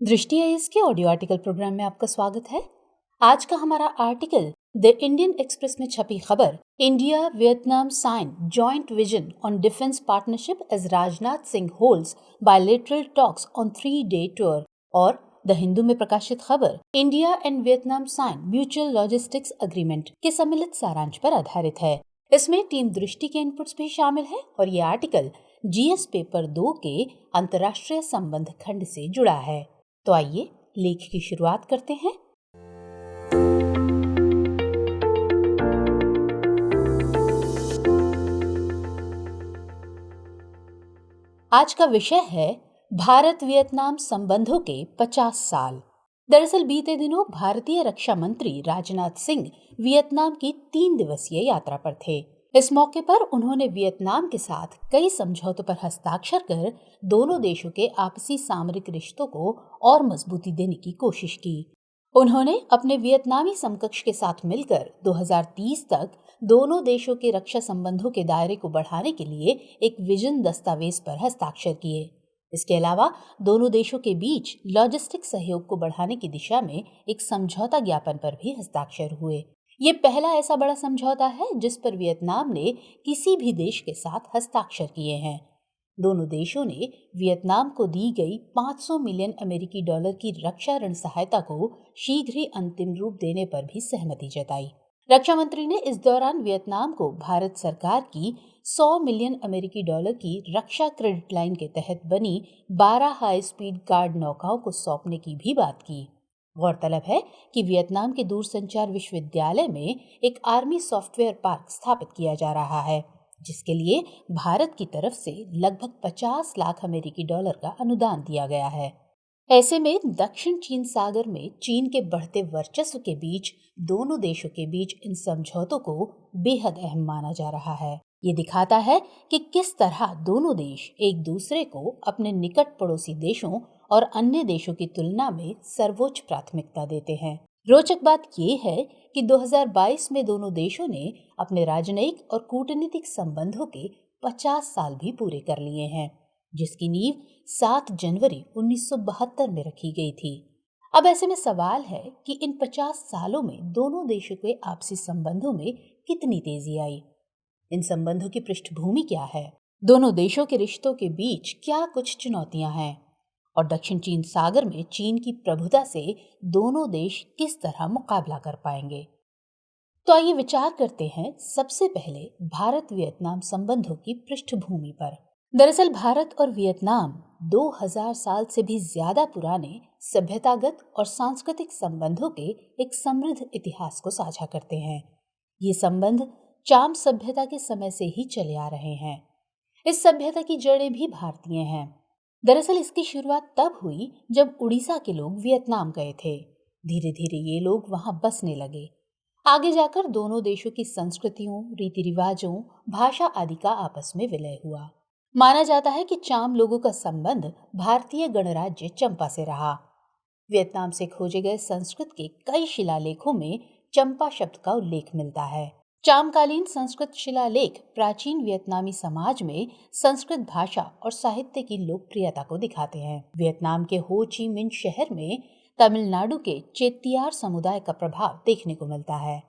दृष्टि आईएएस के audio article programme में आपका स्वागत है। आज का हमारा आर्टिकल द इंडियन एक्सप्रेस में छपी खबर India Vietnam sign joint vision on defence partnership as Rajnath Singh holds bilateral talks on 3-day tour और द हिंदू में प्रकाशित खबर India and Vietnam sign mutual logistics agreement के सम्मिलित सारांश पर आधारित है। इसमें टीम दृष्टि के इनपुट्स भी शामिल है और ये आर्टिकल जीएस पेपर 2 के अंतर्राष्ट्रीय संबंध खंड से जुड़ा है। तो आइए लेख की शुरुआत करते हैं। आज का विषय है भारत वियतनाम संबंधों के 50 साल। दरअसल बीते दिनों भारतीय रक्षा मंत्री राजनाथ सिंह वियतनाम की 3 दिवसीय यात्रा पर थे। इस मौके पर उन्होंने वियतनाम के साथ कई समझौतों पर हस्ताक्षर कर दोनों देशों के आपसी सामरिक रिश्तों को और मजबूती देने की कोशिश की। उन्होंने अपने वियतनामी समकक्ष के साथ मिलकर 2030 तक दोनों देशों के रक्षा संबंधों के दायरे को बढ़ाने के लिए एक विजन दस्तावेज पर हस्ताक्षर किए। इसके अलावा दोनों देशों के बीच लॉजिस्टिक सहयोग को बढ़ाने की दिशा में एक समझौता ज्ञापन पर भी हस्ताक्षर हुए। ये पहला ऐसा बड़ा समझौता है जिस पर वियतनाम ने किसी भी देश के साथ हस्ताक्षर किए हैं। दोनों देशों ने वियतनाम को दी गई 500 मिलियन अमेरिकी डॉलर की रक्षा ऋण सहायता को शीघ्र ही अंतिम रूप देने पर भी सहमति जताई। रक्षा मंत्री ने इस दौरान वियतनाम को भारत सरकार की 100 मिलियन अमेरिकी डॉलर की रक्षा क्रेडिट लाइन के तहत बनी 12 हाई स्पीड गार्ड नौकाओं को सौंपने की भी बात की। गौरतलब है कि वियतनाम के दूरसंचार विश्वविद्यालय में एक आर्मी सॉफ्टवेयर पार्क स्थापित किया जा रहा है, जिसके लिए भारत की तरफ से लगभग 50 लाख अमेरिकी डॉलर का अनुदान दिया गया है। ऐसे में दक्षिण चीन सागर में चीन के बढ़ते वर्चस्व के बीच दोनों देशों के बीच इन समझौतों को बेहद अहम माना जा रहा है। ये दिखाता है कि किस तरह दोनों देश एक दूसरे को अपने निकट पड़ोसी देशों और अन्य देशों की तुलना में सर्वोच्च प्राथमिकता देते हैं। रोचक बात ये है कि 2022 में दोनों देशों ने अपने राजनयिक और कूटनीतिक संबंधों के 50 साल भी पूरे कर लिए हैं, जिसकी नींव 7 जनवरी 1972 में रखी गई थी। अब ऐसे में सवाल है कि इन 50 सालों में दोनों देशों के आपसी संबंधों में कितनी तेजी आई। इन संबंधों की पृष्ठभूमि क्या है, दोनों देशों के रिश्तों के बीच क्या कुछ चुनौतियां हैं और दक्षिण चीन सागर में चीन की प्रभुता से दोनों देश किस तरह मुकाबला कर पाएंगे। तो आइए विचार करते हैं सबसे पहले भारत वियतनाम संबंधों की पृष्ठभूमि पर। दरअसल भारत और वियतनाम 2000 साल से भी ज्यादा पुराने सभ्यतागत और सांस्कृतिक संबंधों के एक समृद्ध इतिहास को साझा करते हैं। ये संबंध चाम सभ्यता के समय से ही चले आ रहे हैं। इस सभ्यता की जड़ें भी भारतीय हैं। दरअसल इसकी शुरुआत तब हुई जब उड़ीसा के लोग वियतनाम गए थे। धीरे धीरे ये लोग वहां बसने लगे। आगे जाकर दोनों देशों की संस्कृतियों, रीति रिवाजों, भाषा आदि का आपस में विलय हुआ। माना जाता है कि चाम लोगों का संबंध भारतीय गणराज्य चंपा से रहा। वियतनाम से खोजे गए संस्कृत के कई शिलालेखों में चंपा शब्द का उल्लेख मिलता है। चामकालीन संस्कृत शिलालेख प्राचीन वियतनामी समाज में संस्कृत भाषा और साहित्य की लोकप्रियता को दिखाते हैं। वियतनाम के हो ची मिन्ह शहर में तमिलनाडु के चेत्तियार समुदाय का प्रभाव देखने को मिलता है।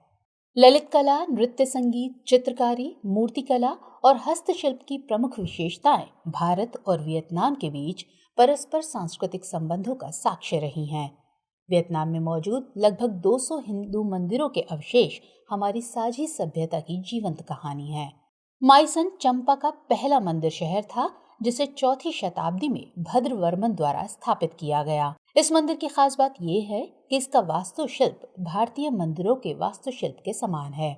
ललित कला, नृत्य संगीत, चित्रकारी, मूर्तिकला और हस्तशिल्प की प्रमुख विशेषताएं भारत और वियतनाम के बीच परस्पर सांस्कृतिक संबंधों का साक्ष्य रही हैं। वियतनाम में मौजूद लगभग 200 हिंदू मंदिरों के अवशेष हमारी साझी सभ्यता की जीवंत कहानी है। माइसन चंपा का पहला मंदिर शहर था, जिसे 4वीं शताब्दी में भद्रवर्मन द्वारा स्थापित किया गया। इस मंदिर की खास बात यह है कि इसका वास्तुशिल्प भारतीय मंदिरों के वास्तुशिल्प के समान है।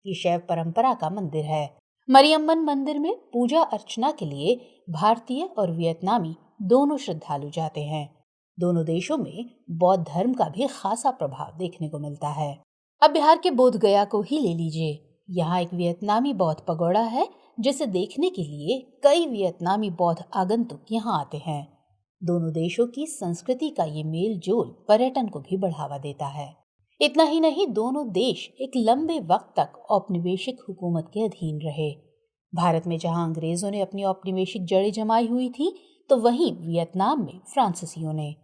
ये शैव परंपरा का मंदिर है। मरियम्मन मंदिर में पूजा अर्चना के लिए भारतीय और वियतनामी दोनों श्रद्धालु जाते हैं। दोनों देशों में बौद्ध धर्म का भी खासा प्रभाव देखने को मिलता है। अब बिहार के बोध गया को ही ले लीजिए। यहाँ एक वियतनामी बौद्ध पगोड़ा है, जिसे देखने के लिए कई वियतनामी बौद्ध आगंतुक यहाँ आते हैं। दोनों देशों की संस्कृति का ये मेल जोल पर्यटन को भी बढ़ावा देता है। इतना ही नहीं, दोनों देश एक लंबे वक्त तक औपनिवेशिक हुकूमत के अधीन रहे। भारत में जहां अंग्रेजों ने अपनी औपनिवेशिक जड़ें जमाई हुई थी, तो वहीं वियतनाम में फ्रांसीसियों ने।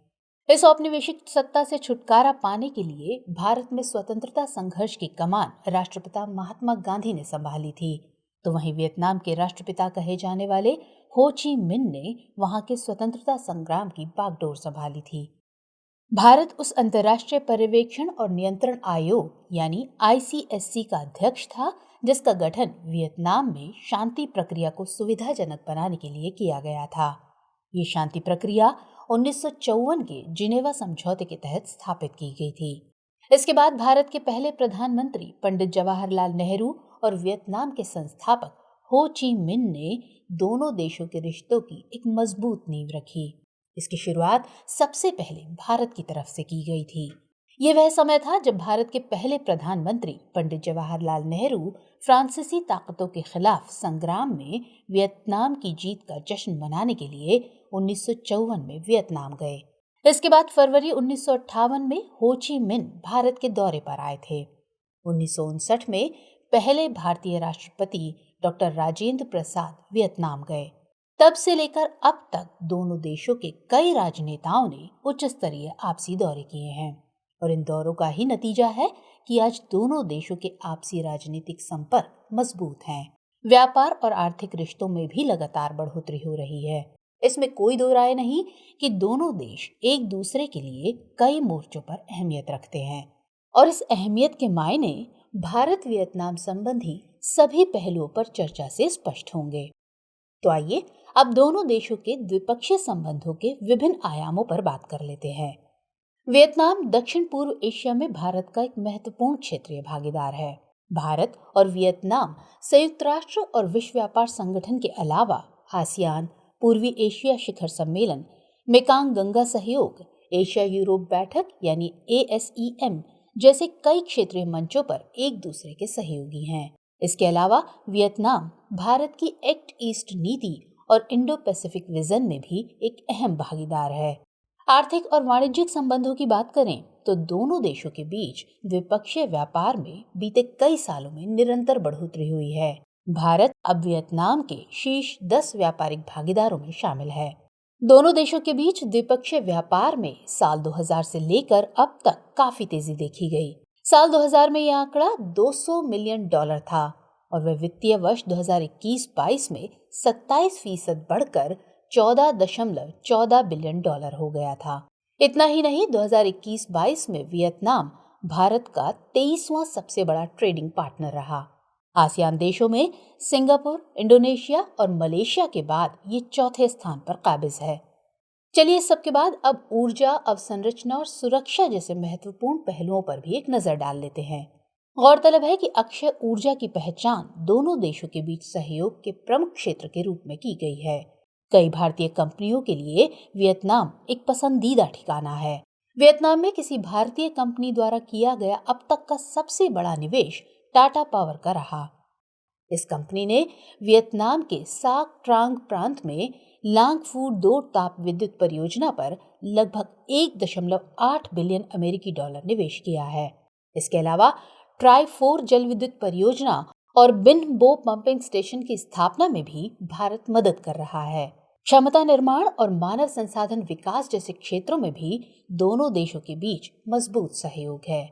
इस औपनिवेशिक सत्ता से छुटकारा पाने के लिए भारत में स्वतंत्रता संघर्ष की कमान राष्ट्रपिता महात्मा गांधी ने संभाली थी, तो वहीं वियतनाम के राष्ट्रपिता कहे जाने वाले हो ची मिन ने वहां के स्वतंत्रता संग्राम की बागडोर संभाली थी। भारत उस अंतर्राष्ट्रीय पर्यवेक्षण और नियंत्रण आयोग यानी ICSC का अध्यक्ष था, जिसका गठन वियतनाम में शांति प्रक्रिया को सुविधाजनक बनाने के लिए किया गया था। ये शांति प्रक्रिया 1954 के जिनेवा समझौते के तहत स्थापित की गई थी। इसके बाद भारत के पहले प्रधानमंत्री पंडित जवाहरलाल नेहरू और वियतनाम के संस्थापक हो ची मिन ने दोनों देशों के रिश्तों की एक मजबूत नींव रखी। इसकी शुरुआत सबसे पहले भारत की तरफ से की गई थी। ये वह समय था जब भारत के पहले प्रधानमंत्री पंडित जवाहरलाल नेहरू फ्रांसीसी ताकतों के खिलाफ संग्राम में वियतनाम की जीत का जश्न मनाने के लिए 1954 में वियतनाम गए। इसके बाद फरवरी 1958 में हो ची मिन भारत के दौरे पर आए थे। 1959 में पहले भारतीय राष्ट्रपति डॉक्टर राजेंद्र प्रसाद वियतनाम गए। तब से लेकर अब तक दोनों देशों के कई राजनेताओं ने उच्च स्तरीय आपसी दौरे किए हैं और इन दौरों का ही नतीजा है कि आज दोनों देशों के आपसी राजनीतिक संपर्क मजबूत हैं। व्यापार और आर्थिक रिश्तों में भी लगातार बढ़ोतरी हो रही है। इसमें कोई दो राय नहीं कि दोनों देश एक दूसरे के लिए कई मोर्चों पर अहमियत रखते हैं और इस अहमियत के मायने भारत वियतनाम संबंधी सभी पहलुओं पर चर्चा से स्पष्ट होंगे। तो आइए अब दोनों देशों के द्विपक्षीय संबंधों के विभिन्न आयामों पर बात कर लेते हैं। वियतनाम दक्षिण पूर्व एशिया में भारत का एक महत्वपूर्ण क्षेत्रीय भागीदार है। भारत और वियतनाम संयुक्त राष्ट्र और विश्व व्यापार संगठन के अलावा आसियान, पूर्वी एशिया शिखर सम्मेलन, मेकांग गंगा सहयोग, एशिया यूरोप बैठक यानी ASEM जैसे कई क्षेत्रीय मंचों पर एक दूसरे के सहयोगी हैं। इसके अलावा वियतनाम भारत की एक्ट ईस्ट नीति और इंडो पैसिफिक विजन में भी एक अहम भागीदार है। आर्थिक और वाणिज्यिक संबंधों की बात करें तो दोनों देशों के बीच द्विपक्षीय व्यापार में बीते कई सालों में निरंतर बढ़ोतरी हुई है। भारत अब वियतनाम के शीर्ष 10 व्यापारिक भागीदारों में शामिल है। दोनों देशों के बीच द्विपक्षीय व्यापार में साल 2000 से लेकर अब तक काफी तेजी देखी गई। साल 2000 में यह आंकड़ा $200 मिलियन था और वह वित्तीय वर्ष 2021-22 में 27% बढ़कर $14.14 बिलियन हो गया था। इतना ही नहीं, 2021-22 में वियतनाम भारत का 23वां सबसे बड़ा ट्रेडिंग पार्टनर रहा। आसियान देशों में सिंगापुर, इंडोनेशिया और मलेशिया के बाद ये चौथे स्थान पर काबिज है। चलिए इस सब के बाद अब ऊर्जा, अवसंरचना और सुरक्षा जैसे महत्वपूर्ण पहलुओं पर भी एक नजर डाल लेते हैं। गौरतलब है कि अक्षय ऊर्जा की पहचान दोनों देशों के बीच सहयोग के प्रमुख क्षेत्र के रूप में की गई है। कई भारतीय कंपनियों के लिए वियतनाम एक पसंदीदा ठिकाना है। वियतनाम में किसी भारतीय कंपनी द्वारा किया गया अब तक का सबसे बड़ा निवेश टाटा पावर का रहा। इस कंपनी ने वियतनाम के साक ट्रांग प्रांत में लांग फू 2 ताप विद्युत परियोजना पर लगभग 1.8 बिलियन अमेरिकी डॉलर निवेश किया है। इसके अलावा ट्राई 4 जल विद्युत परियोजना और बिन बो पंपिंग स्टेशन की स्थापना में भी भारत मदद कर रहा है। क्षमता निर्माण और मानव संसाधन विकास जैसे क्षेत्रों में भी दोनों देशों के बीच मजबूत सहयोग है।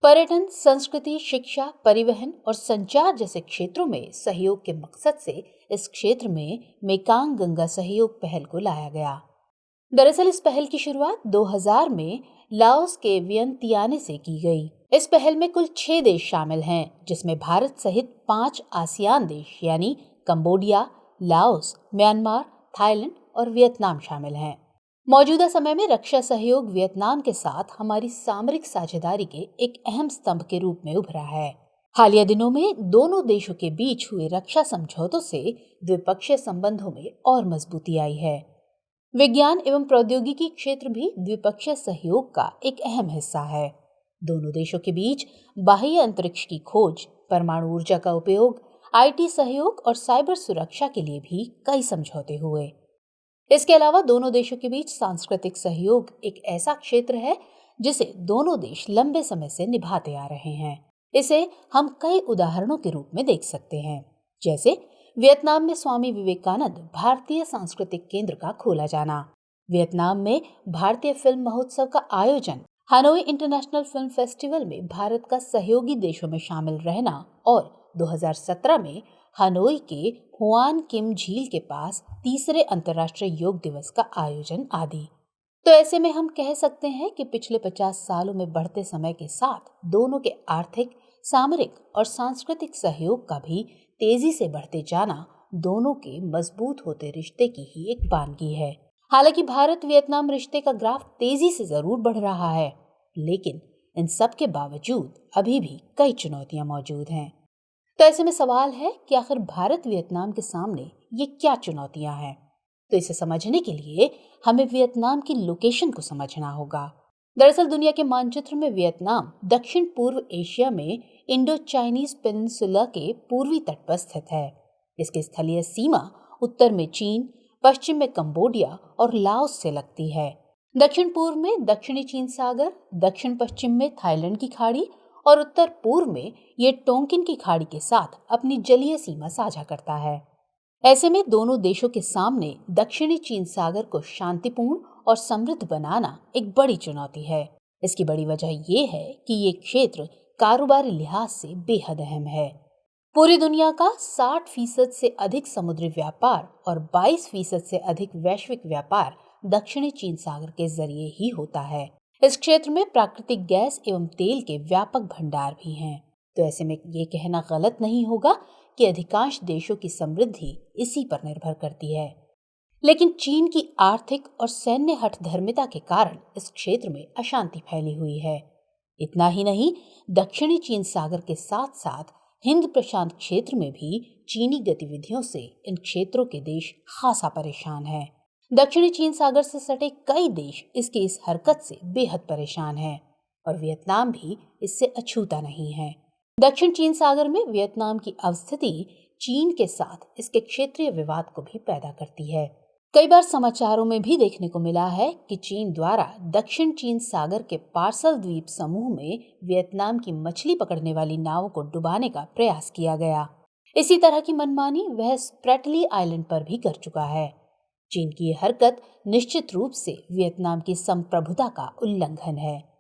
पर्यटन, संस्कृति, शिक्षा, परिवहन और संचार जैसे क्षेत्रों में सहयोग के मकसद से इस क्षेत्र में मेकांग गंगा सहयोग पहल को लाया गया। दरअसल इस पहल की शुरुआत 2000 में लाओस के वियंतियाने से की गई। इस पहल में कुल 6 देश शामिल हैं, जिसमें भारत सहित 5 आसियान देश यानी कंबोडिया, लाओस, म्यांमार, थाईलैंड और वियतनाम शामिल हैं। मौजूदा समय में रक्षा सहयोग वियतनाम के साथ हमारी सामरिक साझेदारी के एक अहम स्तंभ के रूप में उभरा है। हालिया दिनों में दोनों देशों के बीच हुए रक्षा समझौतों से द्विपक्षीय संबंधों में और मजबूती आई है। विज्ञान एवं प्रौद्योगिकी क्षेत्र भी द्विपक्षीय सहयोग का एक अहम हिस्सा है। दोनों देशों के बीच बाह्य अंतरिक्ष की खोज, परमाणु ऊर्जा का उपयोग, IT सहयोग और साइबर सुरक्षा के लिए भी कई समझौते हुए। इसके अलावा दोनों देशों के बीच सांस्कृतिक सहयोग एक ऐसा क्षेत्र है जिसे दोनों देश लंबे समय से निभाते आ रहे हैं। इसे हम कई उदाहरणों के रूप में देख सकते हैं, जैसे वियतनाम में स्वामी विवेकानंद भारतीय सांस्कृतिक केंद्र का खोला जाना, वियतनाम में भारतीय फिल्म महोत्सव का आयोजन, हनोई इंटरनेशनल फिल्म फेस्टिवल में भारत का सहयोगी देशों में शामिल रहना और 2017 में हनोई के हुआन किम झील के पास तीसरे अंतर्राष्ट्रीय योग दिवस का आयोजन आदि। तो ऐसे में हम कह सकते हैं कि पिछले 50 सालों में बढ़ते समय के साथ दोनों के आर्थिक, सामरिक और सांस्कृतिक सहयोग का भी तेजी से बढ़ते जाना दोनों के मजबूत होते रिश्ते की ही एक बानगी है। हालांकि भारत वियतनाम रिश्ते का ग्राफ तेजी से जरूर बढ़ रहा है, लेकिन इन सब के बावजूद अभी भी कई चुनौतियां मौजूद हैं। तो ऐसे में सवाल है कि आखिर भारत वियतनाम के सामने ये क्या चुनौतियां हैं? तो इसे समझने के लिए हमें वियतनाम की लोकेशन को समझना होगा। दरअसल दुनिया के मानचित्र में वियतनाम दक्षिण पूर्व एशिया में इंडो चाइनीज पेनिनसुला के पूर्वी तट पर स्थित है। इसकी स्थलीय सीमा उत्तर में चीन, पश्चिम में कंबोडिया और लाओस से लगती है। दक्षिण पूर्व में दक्षिणी चीन सागर, दक्षिण पश्चिम में थाईलैंड की खाड़ी और उत्तर पूर्व में ये टोंकिन की खाड़ी के साथ अपनी जलीय सीमा साझा करता है। ऐसे में दोनों देशों के सामने दक्षिणी चीन सागर को शांतिपूर्ण और समृद्ध बनाना एक बड़ी चुनौती है। इसकी बड़ी वजह ये है कि ये क्षेत्र कारोबारी लिहाज से बेहद अहम है। पूरी दुनिया का 60% से अधिक समुद्री व्यापार और 22% से अधिक वैश्विक व्यापार दक्षिणी चीन सागर के जरिए ही होता है। इस क्षेत्र में प्राकृतिक गैस एवं तेल के व्यापक भंडार भी हैं। तो ऐसे में ये कहना गलत नहीं होगा कि अधिकांश देशों की समृद्धि इसी पर निर्भर करती है। लेकिन चीन की आर्थिक और सैन्य हठधर्मिता के कारण इस क्षेत्र में अशांति फैली हुई है। इतना ही नहीं, दक्षिणी चीन सागर के साथ साथ हिंद प्रशांत क्षेत्र में भी चीनी गतिविधियों से इन क्षेत्रों के देश खासा परेशान हैं। दक्षिणी चीन सागर से सटे कई देश इसकी इस हरकत से बेहद परेशान हैं और वियतनाम भी इससे अछूता नहीं है। दक्षिण चीन सागर में वियतनाम की अवस्थिति चीन के साथ इसके क्षेत्रीय विवाद को भी पैदा करती है। कई बार समाचारों में भी देखने को मिला है कि चीन द्वारा दक्षिण चीन सागर के पार्सल द्वीप समूह में वियतनाम की मछली पकड़ने वाली नावों को डुबाने का प्रयास किया गया। इसी तरह की मनमानी वह स्प्रेटली आइलैंड पर भी कर चुका है। चीन की यह हरकत निश्चित रूप से वियतनाम की संप्रभुता का उल्लंघन है।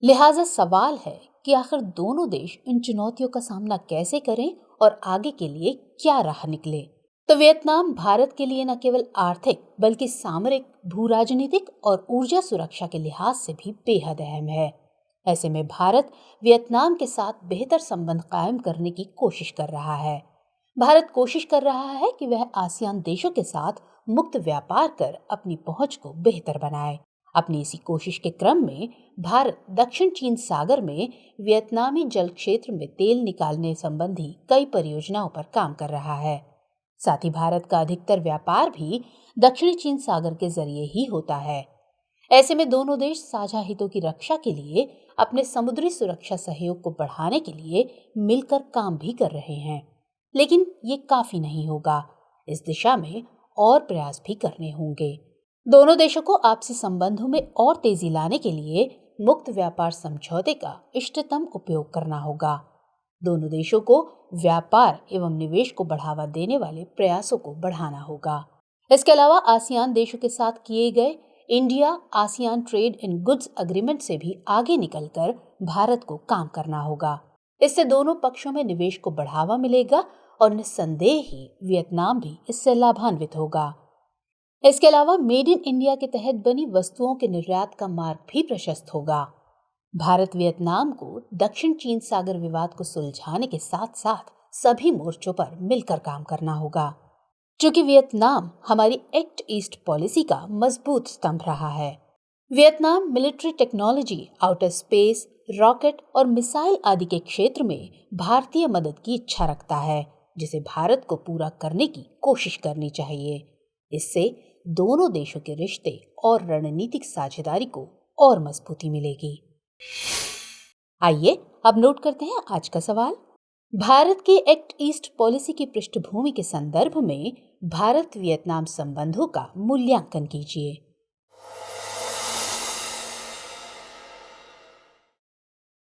लिहाजा सवाल है कि आखिर दोनों देश इन चुनौतियों का सामना कैसे करें और आगे के लिए क्या राह निकले। तो वियतनाम भारत के लिए न केवल आर्थिक बल्कि सामरिक, भू-राजनीतिक और ऊर्जा सुरक्षा के लिहाज से भी बेहद अहम है। ऐसे में भारत वियतनाम के साथ बेहतर संबंध कायम करने की कोशिश कर रहा है। भारत कोशिश कर रहा है कि वह आसियान देशों के साथ मुक्त व्यापार कर अपनी पहुंच को बेहतर बनाए। अपनी इसी कोशिश के क्रम में भारत दक्षिण चीन सागर में वियतनामी जल क्षेत्र में तेल निकालने संबंधी कई परियोजनाओं पर काम कर रहा है। साथ ही भारत का अधिकतर व्यापार भी दक्षिणी चीन सागर के जरिए ही होता है। ऐसे में दोनों देश साझा हितों की रक्षा के लिए अपने समुद्री सुरक्षा सहयोग को बढ़ाने के लिए मिलकर काम भी कर रहे हैं। लेकिन ये काफी नहीं होगा। इस दिशा में और प्रयास भी करने होंगे। दोनों देशों को आपसी संबंधों में और तेजी लाने के लिए मुक्त व्यापार समझौते का इष्टतम उपयोग करना होगा। दोनों देशों को व्यापार एवं निवेश को बढ़ावा देने वाले प्रयासों को बढ़ाना होगा। इसके अलावा आसियान देशों के साथ किए गए India ASEAN trade in goods agreement से भी आगे निकलकर भारत को काम करना होगा। इससे दोनों पक्षों में निवेश को बढ़ावा मिलेगा और निस्संदेह ही वियतनाम भी इससे लाभान्वित होगा। इसके अलावा मेड इन इंडिया के तहत बनी वस्तुओं के निर्यात का मार्ग भी प्रशस्त होगा। भारत वियतनाम को दक्षिण चीन सागर विवाद को सुलझाने के साथ साथ सभी मोर्चों पर मिलकर काम करना होगा। चूंकि वियतनाम हमारी एक्ट ईस्ट पॉलिसी का मजबूत स्तंभ रहा है। Vietnam military technology, outer space, rocket और मिसाइल आदि के क्षेत्र में भारतीय मदद की इच्छा रखता है, जिसे भारत को पूरा करने की कोशिश करनी चाहिए। इससे दोनों देशों के रिश्ते और रणनीतिक साझेदारी को और मजबूती मिलेगी। आइए अब नोट करते हैं आज का सवाल। भारत की एक्ट ईस्ट पॉलिसी की पृष्ठभूमि के संदर्भ में भारत वियतनाम संबंधों का मूल्यांकन कीजिए।